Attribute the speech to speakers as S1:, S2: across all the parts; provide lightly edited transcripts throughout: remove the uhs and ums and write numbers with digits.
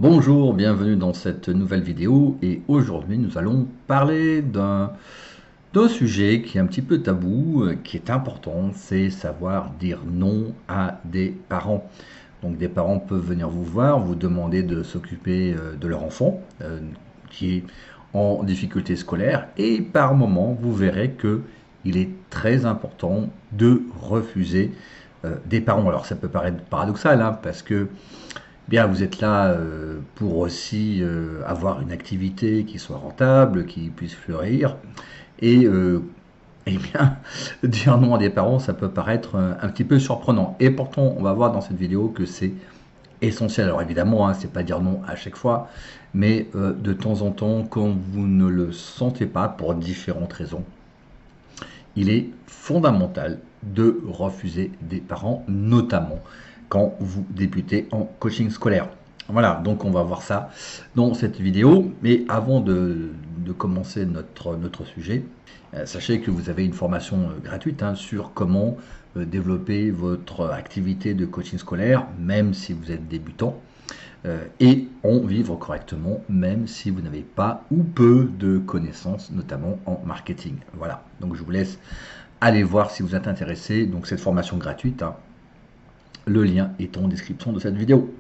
S1: Bonjour, bienvenue dans cette nouvelle vidéo et aujourd'hui nous allons parler d'un sujet qui est un petit peu tabou, qui est important, c'est savoir dire non à des parents. Donc des parents peuvent venir vous voir, vous demander de s'occuper de leur enfant qui est en difficulté scolaire et par moment vous verrez que il est très important de refuser des parents. Alors ça peut paraître paradoxal parce que bien, vous êtes là pour aussi avoir une activité qui soit rentable, qui puisse fleurir. Et eh bien, dire non à des parents, ça peut paraître un petit peu surprenant. Et pourtant, on va voir dans cette vidéo que c'est essentiel. Alors évidemment, c'est pas dire non à chaque fois, mais de temps en temps, quand vous ne le sentez pas, pour différentes raisons, il est fondamental de refuser des parents, notamment quand vous débutez en coaching scolaire. Voilà, donc on va voir ça dans cette vidéo. Mais avant de commencer notre sujet, sachez que vous avez une formation gratuite sur comment développer votre activité de coaching scolaire, même si vous êtes débutant, et en vivre correctement, même si vous n'avez pas ou peu de connaissances, notamment en marketing. Voilà, donc je vous laisse aller voir si vous êtes intéressé. Donc cette formation gratuite, le lien est en description de cette vidéo.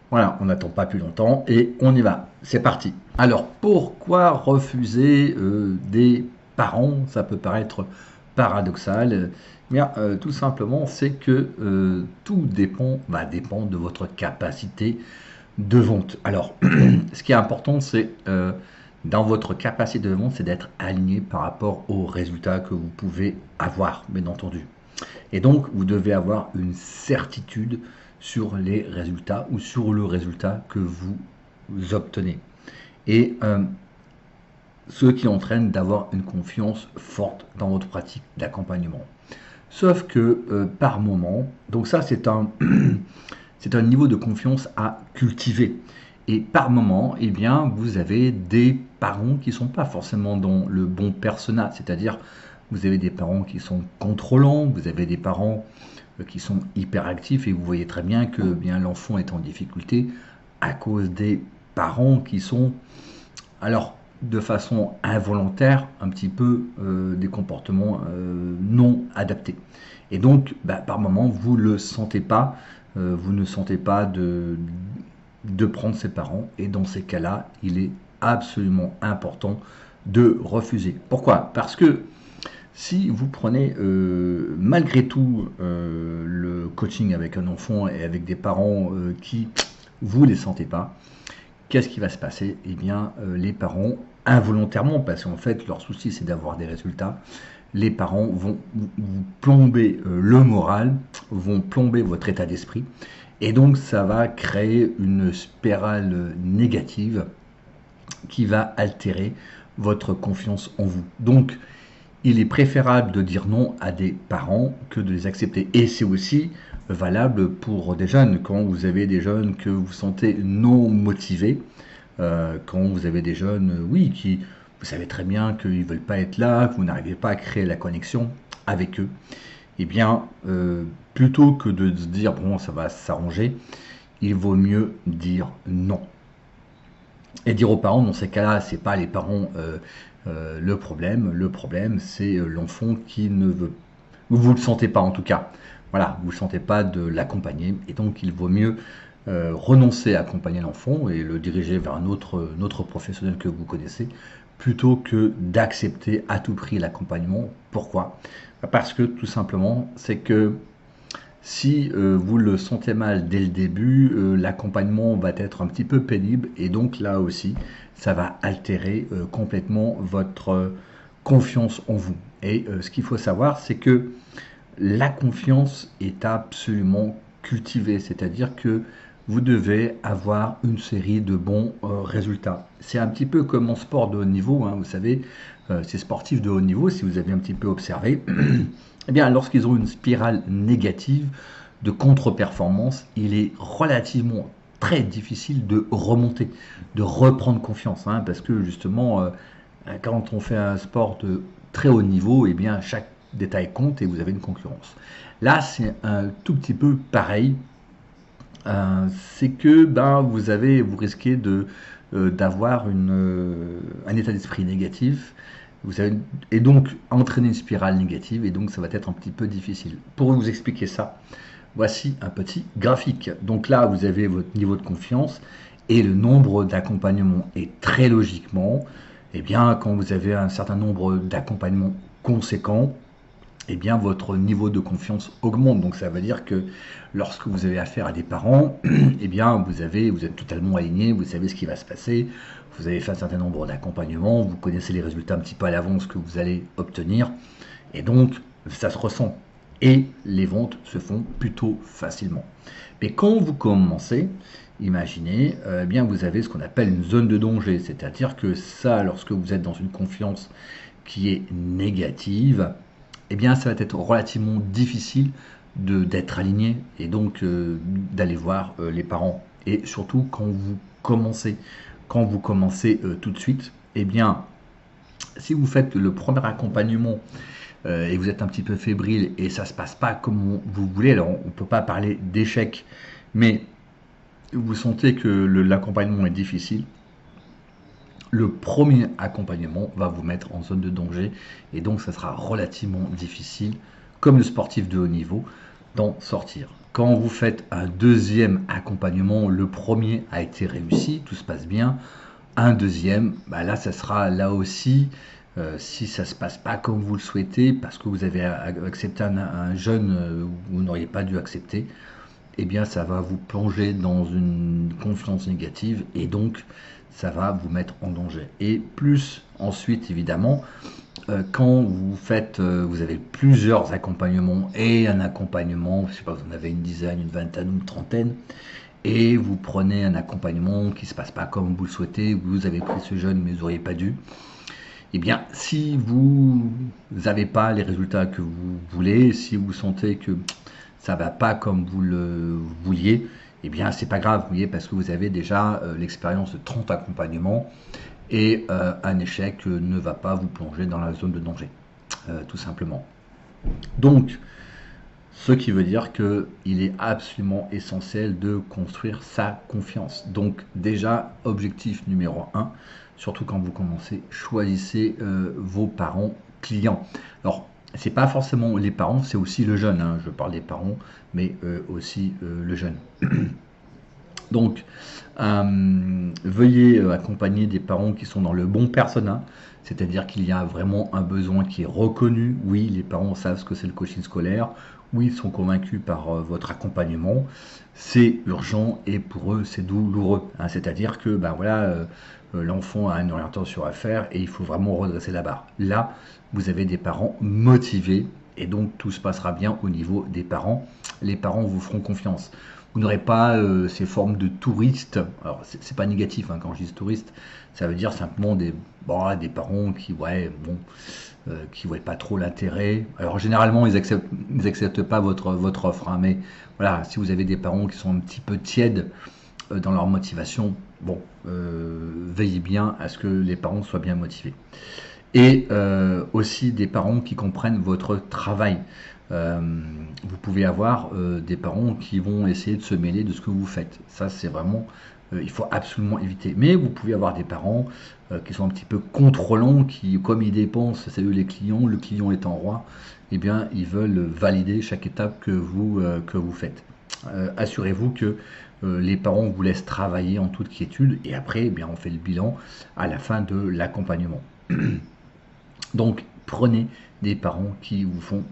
S1: Voilà, on n'attend pas plus longtemps et on y va. C'est parti. Alors, pourquoi refuser des parents? Ça peut paraître paradoxal. Mais tout simplement, c'est que tout va dépendre de votre capacité de vente. Alors, ce qui est important, c'est dans votre capacité de vente, c'est d'être aligné par rapport aux résultats que vous pouvez avoir, bien entendu. Et donc, vous devez avoir une certitude sur les résultats ou sur le résultat que vous obtenez. Et ce qui entraîne d'avoir une confiance forte dans votre pratique d'accompagnement. Sauf que par moment, donc ça c'est c'est un niveau de confiance à cultiver. Et par moment, eh bien, vous avez des parents qui ne sont pas forcément dans le bon persona, c'est-à-dire vous avez des parents qui sont contrôlants, vous avez des parents qui sont hyperactifs et vous voyez très bien que bien l'enfant est en difficulté à cause des parents qui sont, alors de façon involontaire, un petit peu des comportements non adaptés. Et donc, par moment, vous ne le sentez pas, vous ne sentez pas de prendre ses parents. Et dans ces cas-là, il est absolument important de refuser. Pourquoi? Parce que si vous prenez malgré tout le coaching avec un enfant et avec des parents qui vous les sentez pas, qu'est-ce qui va se passer? Eh bien, les parents, involontairement, parce qu'en fait, leur souci, c'est d'avoir des résultats, les parents vont vous plomber le moral, vont plomber votre état d'esprit, et donc ça va créer une spirale négative qui va altérer votre confiance en vous. Donc, il est préférable de dire non à des parents que de les accepter. Et c'est aussi valable pour des jeunes. Quand vous avez des jeunes que vous sentez non motivés, quand vous avez des jeunes, oui, qui, vous savez très bien qu'ils ne veulent pas être là, que vous n'arrivez pas à créer la connexion avec eux, eh bien, plutôt que de se dire, bon, ça va s'arranger, il vaut mieux dire non. Et dire aux parents, dans ces cas-là, c'est pas les parents le problème. Le problème, c'est l'enfant qui ne veut, ou vous le sentez pas en tout cas. Voilà, vous ne sentez pas de l'accompagner, et donc il vaut mieux renoncer à accompagner l'enfant et le diriger vers un autre professionnel que vous connaissez, plutôt que d'accepter à tout prix l'accompagnement. Pourquoi? Parce que tout simplement, c'est que si vous le sentez mal dès le début, l'accompagnement va être un petit peu pénible et donc là aussi, ça va altérer complètement votre confiance en vous. Et ce qu'il faut savoir, c'est que la confiance est absolument cultivée, c'est-à-dire que vous devez avoir une série de bons résultats. C'est un petit peu comme en sport de haut niveau, vous savez, ces sportifs de haut niveau, si vous avez un petit peu observé, eh bien, lorsqu'ils ont une spirale négative de contre-performance, il est relativement très difficile de remonter, de reprendre confiance, parce que justement, quand on fait un sport de très haut niveau, eh bien, chaque détail compte et vous avez une concurrence. Là, c'est un tout petit peu pareil c'est que vous risquez d'avoir un état d'esprit négatif, et donc entraîner une spirale négative, et donc ça va être un petit peu difficile. Pour vous expliquer ça, voici un petit graphique. Donc là, vous avez votre niveau de confiance et le nombre d'accompagnements. Et très logiquement, eh bien, quand vous avez un certain nombre d'accompagnements conséquents, eh bien, votre niveau de confiance augmente. Donc ça veut dire que lorsque vous avez affaire à des parents, eh bien, vous êtes totalement aligné, vous savez ce qui va se passer, vous avez fait un certain nombre d'accompagnements, vous connaissez les résultats un petit peu à l'avance que vous allez obtenir, et donc ça se ressent. Et les ventes se font plutôt facilement. Mais quand vous commencez, imaginez, eh bien, vous avez ce qu'on appelle une zone de danger, c'est-à-dire que ça, lorsque vous êtes dans une confiance qui est négative, eh bien, ça va être relativement difficile d'être aligné et donc d'aller voir les parents. Et surtout quand vous commencez tout de suite, eh bien, si vous faites le premier accompagnement et vous êtes un petit peu fébrile et ça se passe pas comme vous voulez, alors on ne peut pas parler d'échec, mais vous sentez que l'accompagnement est difficile, le premier accompagnement va vous mettre en zone de danger et donc ça sera relativement difficile, comme le sportif de haut niveau, d'en sortir. Quand vous faites un deuxième accompagnement, le premier a été réussi, tout se passe bien. Un deuxième, là ça sera là aussi, si ça ne se passe pas comme vous le souhaitez, parce que vous avez accepté un jeune où vous n'auriez pas dû accepter, eh bien ça va vous plonger dans une confiance négative et donc ça va vous mettre en danger. Et plus ensuite évidemment, quand vous avez plusieurs accompagnements et un accompagnement, je sais pas, vous en avez une dizaine, une vingtaine, une trentaine, et vous prenez un accompagnement qui ne se passe pas comme vous le souhaitez, vous avez pris ce jeune mais vous n'auriez pas dû, eh bien, si vous n'avez pas les résultats que vous voulez, si vous sentez que ça va pas comme vous le vouliez, eh bien, c'est pas grave, vous voyez, parce que vous avez déjà l'expérience de 30 accompagnements et un échec ne va pas vous plonger dans la zone de danger, tout simplement. Donc, ce qui veut dire qu'il est absolument essentiel de construire sa confiance. Donc déjà, objectif numéro 1, surtout quand vous commencez, choisissez vos parents clients. Alors, c'est pas forcément les parents, c'est aussi le jeune. Je parle des parents, mais aussi le jeune. Donc, veuillez accompagner des parents qui sont dans le bon persona, c'est-à-dire qu'il y a vraiment un besoin qui est reconnu. Oui, les parents savent ce que c'est le coaching scolaire. Oui, ils sont convaincus par votre accompagnement. C'est urgent et pour eux, c'est douloureux. C'est-à-dire que l'enfant a une orientation à faire et il faut vraiment redresser la barre. Là, vous avez des parents motivés et donc tout se passera bien au niveau des parents. Les parents vous feront confiance. Vous n'aurez pas ces formes de touristes. Alors, c'est pas négatif quand je dis touristes, ça veut dire simplement des parents qui, qui voient pas trop l'intérêt. Alors, généralement, ils acceptent pas votre offre, mais voilà, si vous avez des parents qui sont un petit peu tièdes dans leur motivation, veillez bien à ce que les parents soient bien motivés. Et aussi des parents qui comprennent votre travail. Vous pouvez avoir des parents qui vont essayer de se mêler de ce que vous faites. Ça, c'est vraiment, il faut absolument éviter. Mais vous pouvez avoir des parents qui sont un petit peu contrôlants, qui, comme ils dépensent, c'est eux les clients, le client étant roi, eh bien, ils veulent valider chaque étape que vous faites. Assurez-vous que les parents vous laissent travailler en toute quiétude et après, eh bien, on fait le bilan à la fin de l'accompagnement. Donc, prenez des parents qui vous font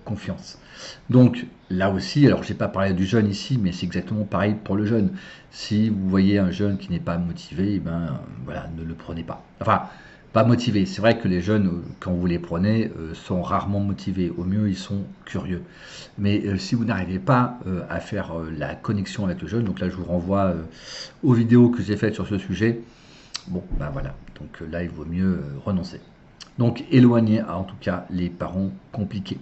S1: confiance. Donc, là aussi, alors je n'ai pas parlé du jeune ici, mais c'est exactement pareil pour le jeune. Si vous voyez un jeune qui n'est pas motivé, ne le prenez pas. Enfin, pas motivé. C'est vrai que les jeunes, quand vous les prenez, sont rarement motivés. Au mieux, ils sont curieux. Mais si vous n'arrivez pas à faire la connexion avec le jeune, donc là, je vous renvoie aux vidéos que j'ai faites sur ce sujet. Donc là, il vaut mieux renoncer. Donc éloignez en tout cas les parents compliqués.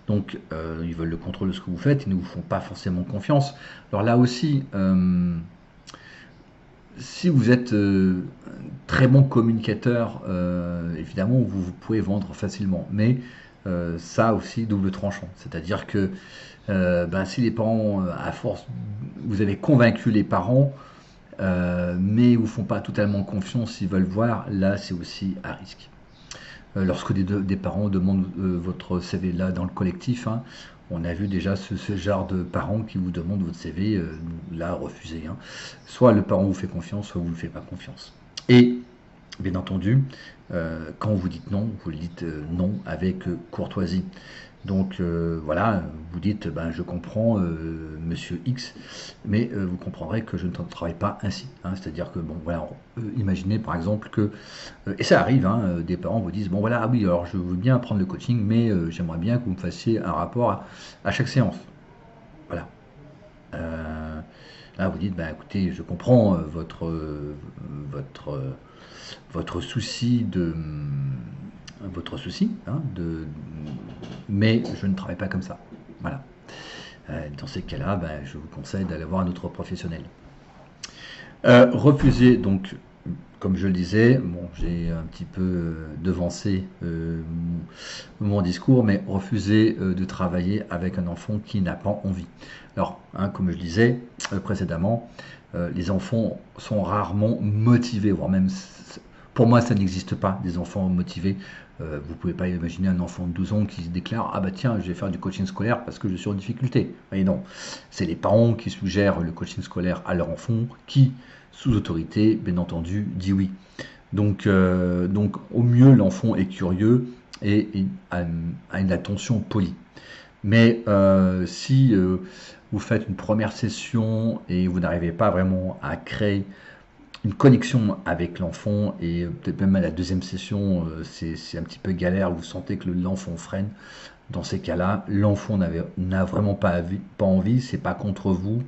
S1: Donc ils veulent le contrôle de ce que vous faites, ils ne vous font pas forcément confiance. Alors là aussi, si vous êtes très bon communicateur, évidemment vous pouvez vendre facilement. Mais ça aussi double tranchant. C'est-à-dire que si les parents, à force, vous avez convaincu les parents, mais ils ne vous font pas totalement confiance, ils veulent voir, là c'est aussi à risque. Lorsque des parents demandent votre CV là dans le collectif, hein, on a vu déjà ce genre de parents qui vous demandent votre CV, là refusez. Hein. Soit le parent vous fait confiance, soit vous ne lui faites pas confiance. Et bien entendu, quand vous dites non, vous le dites non avec courtoisie. Donc voilà, vous dites, ben, je comprends monsieur X, mais vous comprendrez que je ne travaille pas ainsi. Hein. C'est-à-dire que, bon, voilà, imaginez par exemple que, et ça arrive, hein, des parents vous disent, bon voilà, ah oui, alors je veux bien prendre le coaching, mais j'aimerais bien que vous me fassiez un rapport à chaque séance. Voilà. Euh, Là, vous dites, bah, écoutez, je comprends votre, votre souci votre souci, hein, mais je ne travaille pas comme ça. Voilà. Dans ces cas-là, bah, je vous conseille d'aller voir un autre professionnel. Refuser, donc, comme je le disais, bon, j'ai un petit peu devancé mon discours, mais refuser de travailler avec un enfant qui n'a pas envie. Alors, hein, comme je disais précédemment, les enfants sont rarement motivés, voire même, pour moi, ça n'existe pas, des enfants motivés. Vous ne pouvez pas imaginer un enfant de 12 ans qui se déclare « Ah bah tiens, je vais faire du coaching scolaire parce que je suis en difficulté ». Et non, c'est les parents qui suggèrent le coaching scolaire à leur enfant qui, sous autorité, bien entendu, dit oui. Donc au mieux, l'enfant est curieux et a une attention polie. Mais si vous faites une première session et vous n'arrivez pas vraiment à créer une connexion avec l'enfant, et peut-être même à la deuxième session, c'est un petit peu galère, vous sentez que l'enfant freine, dans ces cas-là, l'enfant n'a vraiment pas envie, c'est pas contre vous,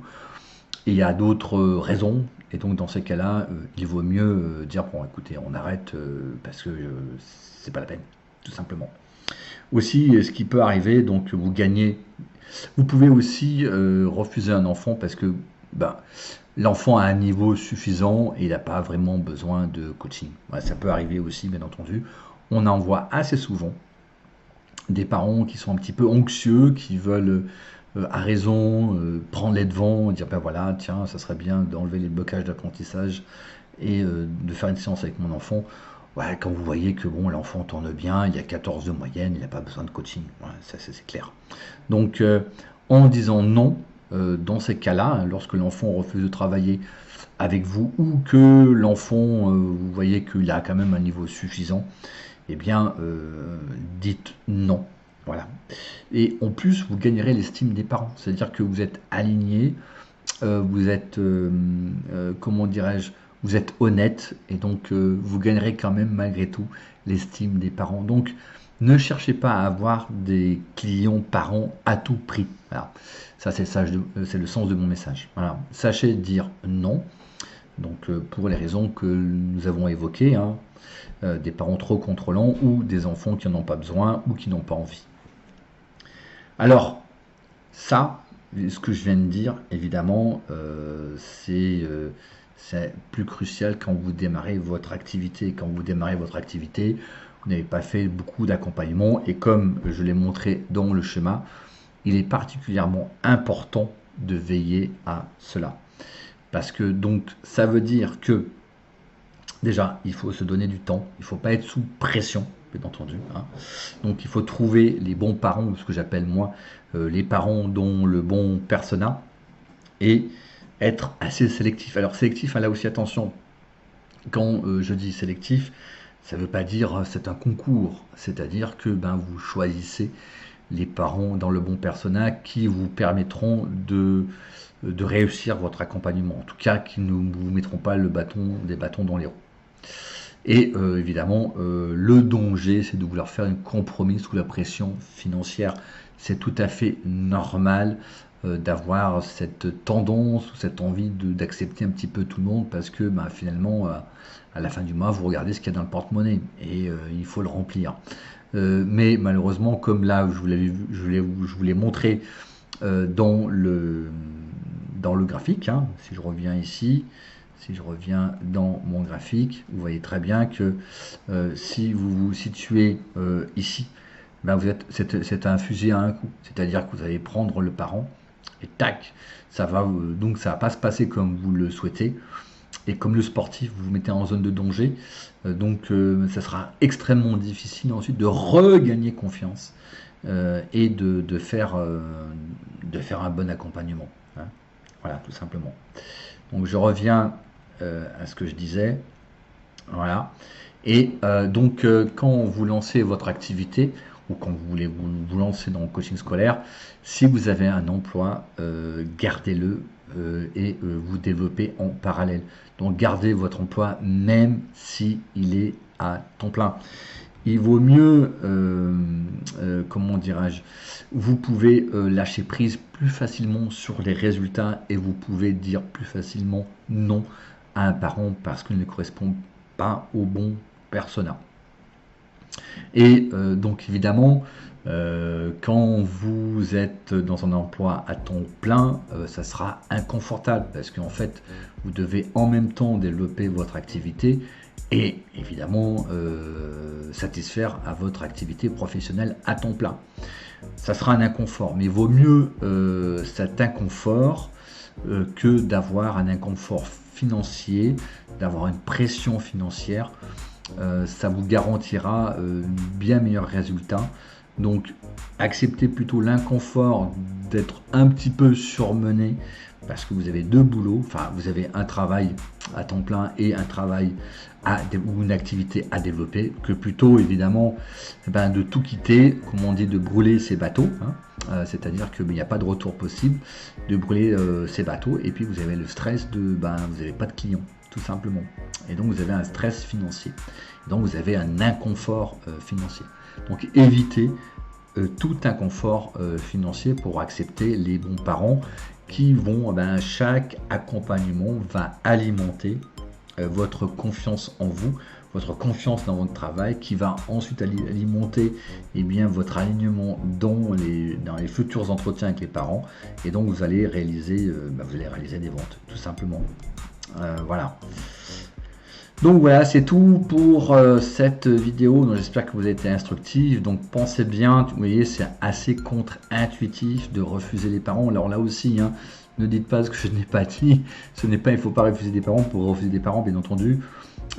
S1: et il y a d'autres raisons. Et donc dans ces cas-là, il vaut mieux dire bon écoutez, on arrête parce que c'est pas la peine, tout simplement. Aussi, ce qui peut arriver, donc vous gagnez. Vous pouvez aussi refuser un enfant parce que ben, l'enfant a un niveau suffisant et il n'a pas vraiment besoin de coaching. Ouais, ça peut arriver aussi, bien entendu. On en voit assez souvent des parents qui sont un petit peu anxieux, qui veulent à raison prendre les devants, dire ben voilà, tiens, ça serait bien d'enlever les blocages d'apprentissage et de faire une séance avec mon enfant. Ouais, quand vous voyez que bon, l'enfant tourne bien, il y a 14 de moyenne, il n'a pas besoin de coaching. Ouais, ça c'est clair. Donc en disant non, dans ces cas-là, hein, lorsque l'enfant refuse de travailler avec vous ou que l'enfant, vous voyez qu'il a quand même un niveau suffisant, eh bien, dites non. Voilà. Et en plus, vous gagnerez l'estime des parents. C'est-à-dire que vous êtes aligné, vous êtes, comment dirais-je, vous êtes honnête, et donc vous gagnerez quand même malgré tout l'estime des parents. Donc, ne cherchez pas à avoir des clients parents à tout prix. Voilà. Ça, c'est le sens de mon message. Voilà. Sachez dire non. Donc, pour les raisons que nous avons évoquées, hein, des parents trop contrôlants ou des enfants qui n'en ont pas besoin ou qui n'ont pas envie. Alors, ça, ce que je viens de dire, évidemment, c'est plus crucial quand vous démarrez votre activité. Quand vous démarrez votre activité, vous n'avez pas fait beaucoup d'accompagnement et comme je l'ai montré dans le schéma, il est particulièrement important de veiller à cela. Parce que donc, ça veut dire que déjà, il faut se donner du temps, il ne faut pas être sous pression, bien entendu. Hein. Donc il faut trouver les bons parents, ou ce que j'appelle moi, les parents dont le bon persona, et être assez sélectif. Alors sélectif, hein, là aussi attention, quand je dis sélectif, ça ne veut pas dire c'est un concours, c'est-à-dire que ben, vous choisissez les parents dans le bon persona qui vous permettront de réussir votre accompagnement, en tout cas qui ne vous mettront pas des bâtons dans les roues. Et évidemment, le danger, c'est de vouloir faire un compromis sous la pression financière. C'est tout à fait normal d'avoir cette tendance ou cette envie d'accepter un petit peu tout le monde parce que bah, finalement, à la fin du mois, vous regardez ce qu'il y a dans le porte-monnaie et il faut le remplir. Mais malheureusement, comme là, je vous l'ai montré dans le graphique, hein, si je reviens ici, si je reviens dans mon graphique, vous voyez très bien que si vous vous situez ici, ben c'est un fusil à un coup. C'est-à-dire que vous allez prendre le parent et tac, donc ça va pas se passer comme vous le souhaitez. Et comme le sportif, vous vous mettez en zone de danger, donc ça sera extrêmement difficile ensuite de regagner confiance et de faire un bon accompagnement. Hein. Voilà, tout simplement. Donc je reviens à ce que je disais. Voilà. Et donc quand vous lancez votre activité, ou quand vous voulez vous lancer dans le coaching scolaire, si vous avez un emploi, gardez-le et vous développez en parallèle. Donc gardez votre emploi même si il est à temps plein. Il vaut mieux, comment dirais-je, vous pouvez lâcher prise plus facilement sur les résultats et vous pouvez dire plus facilement non à un parent parce qu'il ne correspond pas au bon persona. Et donc évidemment, quand vous êtes dans un emploi à temps plein, ça sera inconfortable parce qu'en fait, vous devez en même temps développer votre activité et évidemment satisfaire à votre activité professionnelle à temps plein. Ça sera un inconfort, mais il vaut mieux cet inconfort que d'avoir un inconfort financier, d'avoir une pression financière. Ça vous garantira bien meilleurs résultats. Donc acceptez plutôt l'inconfort d'être un petit peu surmené parce que vous avez deux boulots, enfin vous avez un travail à temps plein et un travail ou une activité à développer, que plutôt évidemment de tout quitter, comme on dit, de brûler ses bateaux, hein, c'est-à-dire qu'il n'y a pas de retour possible, de brûler ses bateaux et puis vous avez le stress de vous n'avez pas de clients tout simplement, et donc vous avez un stress financier, donc vous avez un inconfort financier. Donc évitez tout inconfort financier pour accepter les bons parents qui vont, chaque accompagnement va alimenter votre confiance en vous, votre confiance dans votre travail, qui va ensuite alimenter votre alignement dans les futurs entretiens avec les parents, et donc vous allez réaliser des ventes tout simplement. Voilà. Donc voilà, c'est tout pour cette vidéo. Donc j'espère que vous avez été instructive. Donc pensez bien, vous voyez, c'est assez contre-intuitif de refuser les parents. Alors là aussi, hein, ne dites pas ce que je n'ai pas dit. Il ne faut pas refuser des parents pour refuser des parents, bien entendu,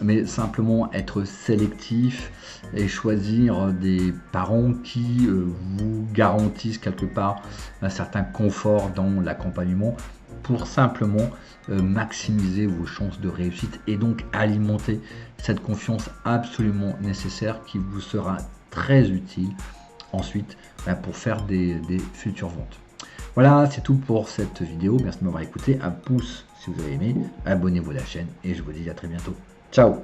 S1: mais simplement être sélectif et choisir des parents qui vous garantissent quelque part un certain confort dans l'accompagnement, pour simplement maximiser vos chances de réussite et donc alimenter cette confiance absolument nécessaire qui vous sera très utile ensuite pour faire des futures ventes. Voilà, c'est tout pour cette vidéo. Merci de m'avoir écouté. Un pouce si vous avez aimé, abonnez-vous à la chaîne et je vous dis à très bientôt. Ciao!